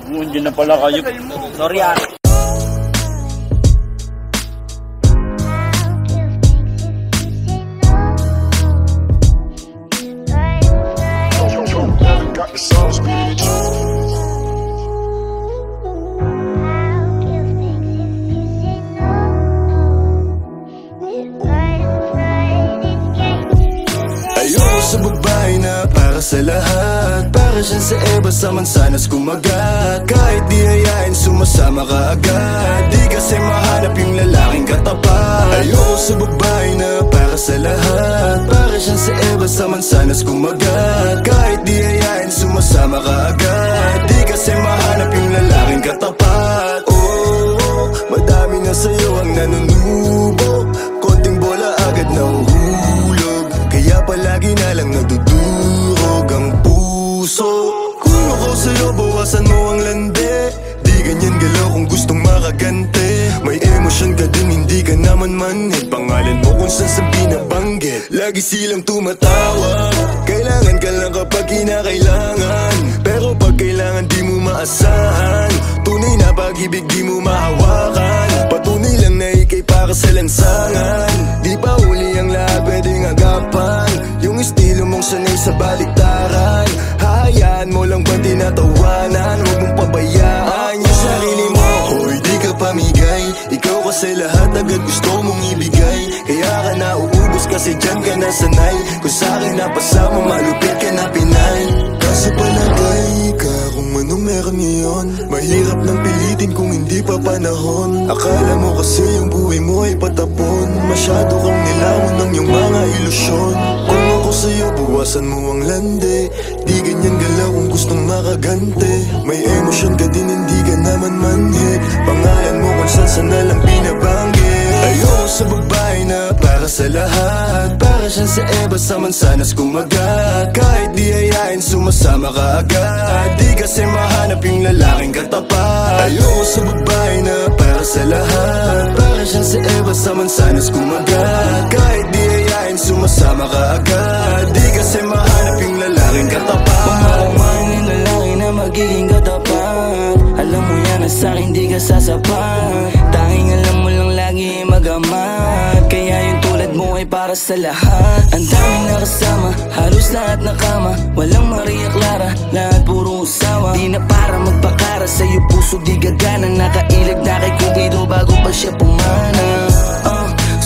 Hindi na pala kayo. Sorry ah. Ayoko sa babae na para sa lahat. Para siyang sa Eva sa mansanas kumagat. Kahit di hayain sumasama ka agad. Di kasi mahanap yung lalaking katapat. Ayoko sa babae na para sa lahat. Para siyang sa Eva sa mansanas kumagat. Kahit di hayain sumasama ka agad. Di kasi mahanap yung lalaking katapat. Oh, madami na sa'yo ang nanunubo. Konting bola agad nahuhulog. Kaya palagi na lang nadudurog ang puso. Kung ako sa'yo, bawasan mo ang lande. Di ganyan galaw kung gustong makagante. May emosyon ka din, hindi ka naman manhid. Pangalan mo kung saan sa binabanggit. Lagi silang tumatawag. Kailangan ka lang kapag kinakailangan. Pero pag kailangan di mo maasahan. Tunay na pag-ibig di mo mahawakan. Patunay lang na ikay para sa lansangan. Di pa uli ang lahat pwedeng agapan. Yung estilo mong sanay sa baliktaran. Hahayaan mo lang ba tinatawanan? Huwag mong pabayaan yung sarili mo. Hoy, di ka pamigay. Ikaw kasi lahat agad gusto mong ibigay. Kaya ka nauubos kasi dyan ka nasanay. Kung sa'kin napasama malupit ka na Pinay. Kaso palagay ka kung anong meron ngayon. Mahirap lang pilitin kung hindi pa panahon. Akala mo kasi yung buhay mo ay patapon. Masyado kang nilawan ng iyong mga ilusyon. Kung ako sa'yo, bawasan mo ang lande. Di ganyan galaw kung gustong makagante. May emosyon ka din, hindi ka naman manhid. Pangalan mo kung saan na lang binabanggit. Ayoko sa babae na para sa lahat. Para siyang sa Eva sa mansanas kumagat. Kahit di hayain sumasama ka agad. Di kasi mahanap yung lalaking katapat. Ayoko sa babae na para sa lahat. Para siyang sa Eva sa mansanas kumagat. Kahit di hayain sumasama ka agad. Di kasi mahanap yung lalaking katapat. Pangalaman yung lalaki na magiging katapat. Alam mo yan na sa'kin di ka sasapat. Tanging alam mo lang lagi magamat. Kaya yung tulad mo ay para sa lahat. Ang daming nakasama, halos lahat nakama. Walang Maria Clara, lahat puro usawa. Di na para magpakara, sa'yo puso di gagana. Nakailag na kay Cupido bago pa siya pumana.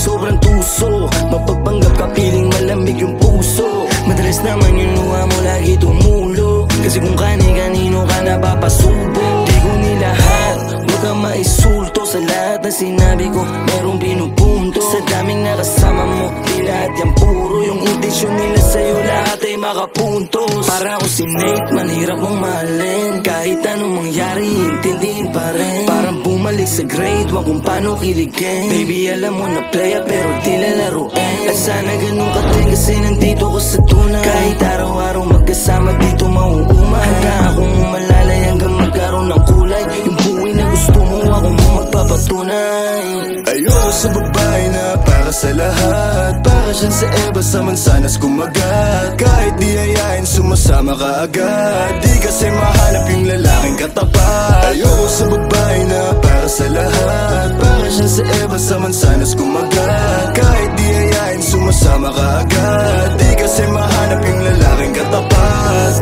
Sobrang tuso, mapagpanggap ka piling malamig yung puso. Madalas naman yung luha mo lagi tumulo. Kasi kung kani-kanino ka napapasubo. Di ko nilahat, huwag kang maisulto. Sa lahat na sinabi ko, merong pinupunto. Sa daming nakasama mo, di lahat yan puro. Yung intensyon nila sa'yo, lahat ay makapuntos. Para ako si Nate, manhirap mong mahalin. Kahit anong mangyari, intindihin pa rin. Parang bumalik sa grade, wag kung paano kiligin. Baby, alam mo na playa pero di lalaruin. At sana ganun ka din kasi nandito ko sa tunay. Kahit araw-araw magkasama dito mauuma. Handa akong umalalay hanggang magkaroon ng kulay. Yung buhay na gusto mo, ako mo magpapatunay. Ayoko sa babae na para sa lahat. Para siyang sa Eva sa mansanas kumagat. Kahit di hayain sumasama ka agad. Di kasi mahanap yung lalaking katapat. Ayoko sa babae na para sa lahat. Para siyang sa Eva sa mansanas kumagat. Kahit di hayain sumasama ka agad. Di kasi mahanap yung lalaking katapat.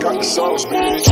Got the sauce, bitch.